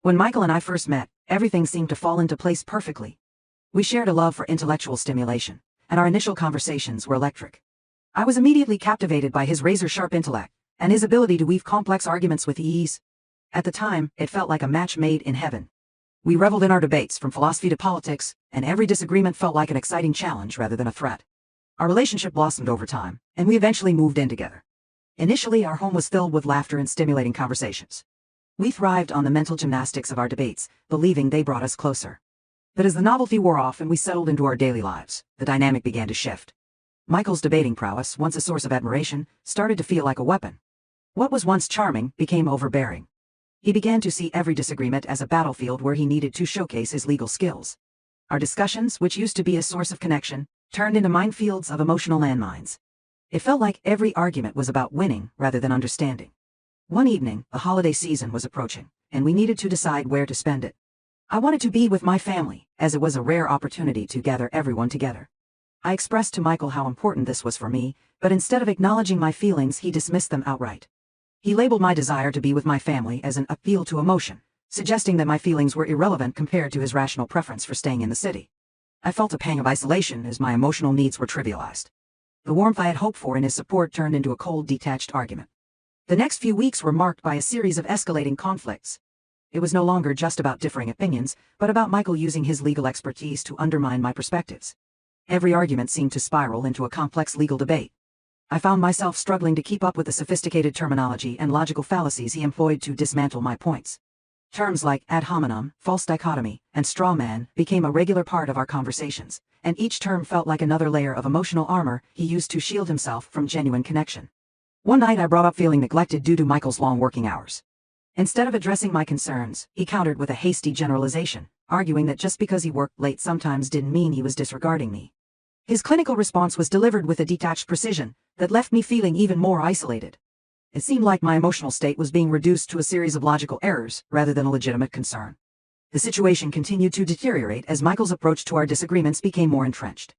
When Michael and I first met, everything seemed to fall into place perfectly. We shared a love for intellectual stimulation, and our initial conversations were electric. I was immediately captivated by his razor-sharp intellect, and his ability to weave complex arguments with ease. At the time, it felt like a match made in heaven. We reveled in our debates from philosophy to politics, and every disagreement felt like an exciting challenge rather than a threat. Our relationship blossomed over time, and we eventually moved in together. Initially, our home was filled with laughter and stimulating conversations. We thrived on the mental gymnastics of our debates, believing they brought us closer. But as the novelty wore off and we settled into our daily lives, the dynamic began to shift. Michael's debating prowess, once a source of admiration, started to feel like a weapon. What was once charming became overbearing. He began to see every disagreement as a battlefield where he needed to showcase his legal skills. Our discussions, which used to be a source of connection, turned into minefields of emotional landmines. It felt like every argument was about winning rather than understanding. One evening, the holiday season was approaching, and we needed to decide where to spend it. I wanted to be with my family, as it was a rare opportunity to gather everyone together. I expressed to Michael how important this was for me, but instead of acknowledging my feelings, he dismissed them outright. He labeled my desire to be with my family as an appeal to emotion, suggesting that my feelings were irrelevant compared to his rational preference for staying in the city. I felt a pang of isolation as my emotional needs were trivialized. The warmth I had hoped for in his support turned into a cold, detached argument. The next few weeks were marked by a series of escalating conflicts. It was no longer just about differing opinions, but about Michael using his legal expertise to undermine my perspectives. Every argument seemed to spiral into a complex legal debate. I found myself struggling to keep up with the sophisticated terminology and logical fallacies he employed to dismantle my points. Terms like ad hominem, false dichotomy, and straw man became a regular part of our conversations, and each term felt like another layer of emotional armor he used to shield himself from genuine connection. One night I brought up feeling neglected due to Michael's long working hours. Instead of addressing my concerns, he countered with a hasty generalization, arguing that just because he worked late sometimes didn't mean he was disregarding me. His clinical response was delivered with a detached precision that left me feeling even more isolated. It seemed like my emotional state was being reduced to a series of logical errors rather than a legitimate concern. The situation continued to deteriorate as Michael's approach to our disagreements became more entrenched.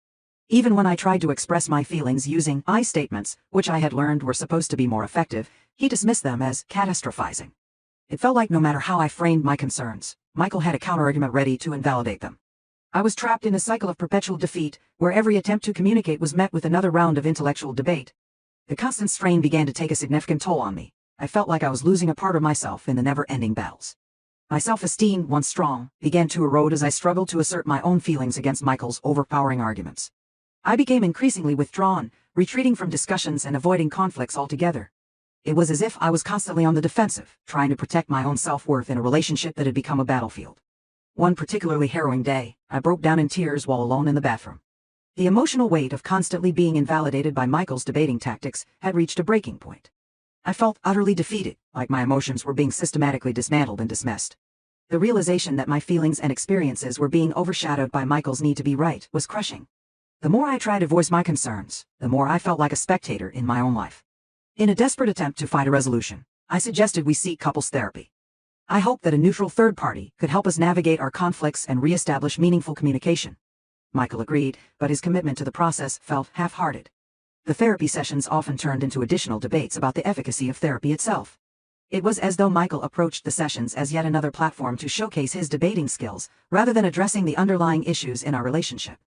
Even when I tried to express my feelings using I statements, which I had learned were supposed to be more effective, he dismissed them as catastrophizing. It felt like no matter how I framed my concerns, Michael had a counterargument ready to invalidate them. I was trapped in a cycle of perpetual defeat, where every attempt to communicate was met with another round of intellectual debate. The constant strain began to take a significant toll on me. I felt like I was losing a part of myself in the never-ending battles. My self-esteem, once strong, began to erode as I struggled to assert my own feelings against Michael's overpowering arguments. I became increasingly withdrawn, retreating from discussions and avoiding conflicts altogether. It was as if I was constantly on the defensive, trying to protect my own self-worth in a relationship that had become a battlefield. One particularly harrowing day, I broke down in tears while alone in the bathroom. The emotional weight of constantly being invalidated by Michael's debating tactics had reached a breaking point. I felt utterly defeated, like my emotions were being systematically dismantled and dismissed. The realization that my feelings and experiences were being overshadowed by Michael's need to be right was crushing. The more I tried to voice my concerns, the more I felt like a spectator in my own life. In a desperate attempt to find a resolution, I suggested we seek couples therapy. I hoped that a neutral third party could help us navigate our conflicts and reestablish meaningful communication. Michael agreed, but his commitment to the process felt half-hearted. The therapy sessions often turned into additional debates about the efficacy of therapy itself. It was as though Michael approached the sessions as yet another platform to showcase his debating skills, rather than addressing the underlying issues in our relationship.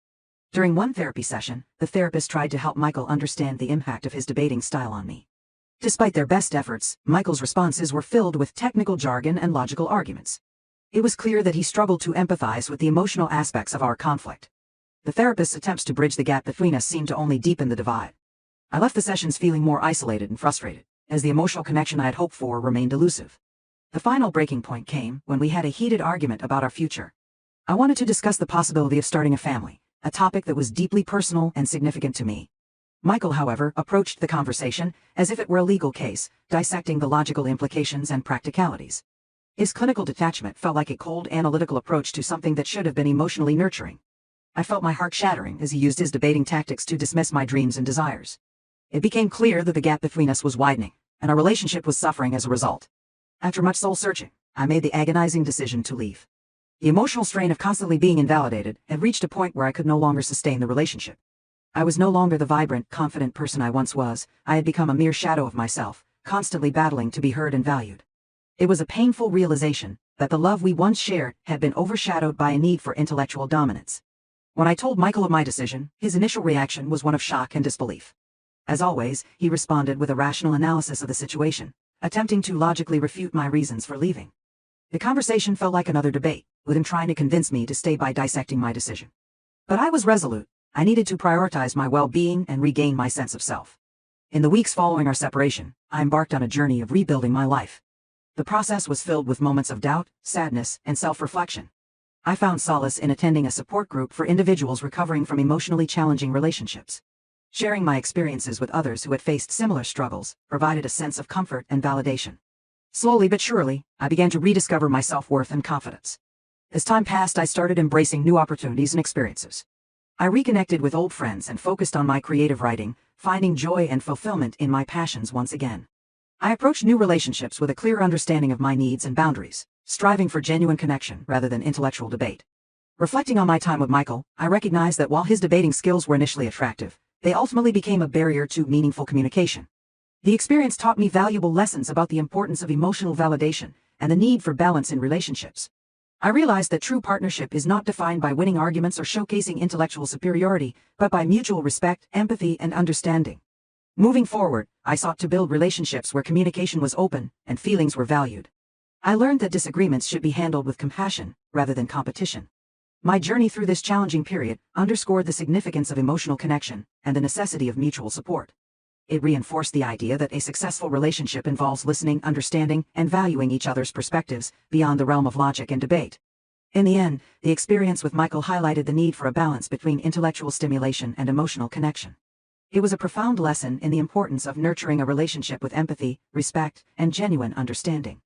During one therapy session, the therapist tried to help Michael understand the impact of his debating style on me. Despite their best efforts, Michael's responses were filled with technical jargon and logical arguments. It was clear that he struggled to empathize with the emotional aspects of our conflict. The therapist's attempts to bridge the gap between us seemed to only deepen the divide. I left the sessions feeling more isolated and frustrated, as the emotional connection I had hoped for remained elusive. The final breaking point came when we had a heated argument about our future. I wanted to discuss the possibility of starting a family, a topic that was deeply personal and significant to me. Michael, however, approached the conversation as if it were a legal case, dissecting the logical implications and practicalities. His clinical detachment felt like a cold, analytical approach to something that should have been emotionally nurturing. I felt my heart shattering as he used his debating tactics to dismiss my dreams and desires. It became clear that the gap between us was widening, and our relationship was suffering as a result. After much soul-searching, I made the agonizing decision to leave. The emotional strain of constantly being invalidated had reached a point where I could no longer sustain the relationship. I was no longer the vibrant, confident person I once was. I had become a mere shadow of myself, constantly battling to be heard and valued. It was a painful realization, that the love we once shared had been overshadowed by a need for intellectual dominance. When I told Michael of my decision, his initial reaction was one of shock and disbelief. As always, he responded with a rational analysis of the situation, attempting to logically refute my reasons for leaving. The conversation felt like another debate, with him trying to convince me to stay by dissecting my decision. But I was resolute. I needed to prioritize my well-being and regain my sense of self. In the weeks following our separation, I embarked on a journey of rebuilding my life. The process was filled with moments of doubt, sadness, and self-reflection. I found solace in attending a support group for individuals recovering from emotionally challenging relationships. Sharing my experiences with others who had faced similar struggles provided a sense of comfort and validation. Slowly but surely, I began to rediscover my self-worth and confidence. As time passed, I started embracing new opportunities and experiences. I reconnected with old friends and focused on my creative writing, finding joy and fulfillment in my passions once again. I approached new relationships with a clear understanding of my needs and boundaries, striving for genuine connection rather than intellectual debate. Reflecting on my time with Michael, I recognized that while his debating skills were initially attractive, they ultimately became a barrier to meaningful communication. The experience taught me valuable lessons about the importance of emotional validation and the need for balance in relationships. I realized that true partnership is not defined by winning arguments or showcasing intellectual superiority, but by mutual respect, empathy, and understanding. Moving forward, I sought to build relationships where communication was open and feelings were valued. I learned that disagreements should be handled with compassion rather than competition. My journey through this challenging period underscored the significance of emotional connection and the necessity of mutual support. It reinforced the idea that a successful relationship involves listening, understanding, and valuing each other's perspectives beyond the realm of logic and debate. In the end, the experience with Michael highlighted the need for a balance between intellectual stimulation and emotional connection. It was a profound lesson in the importance of nurturing a relationship with empathy, respect, and genuine understanding.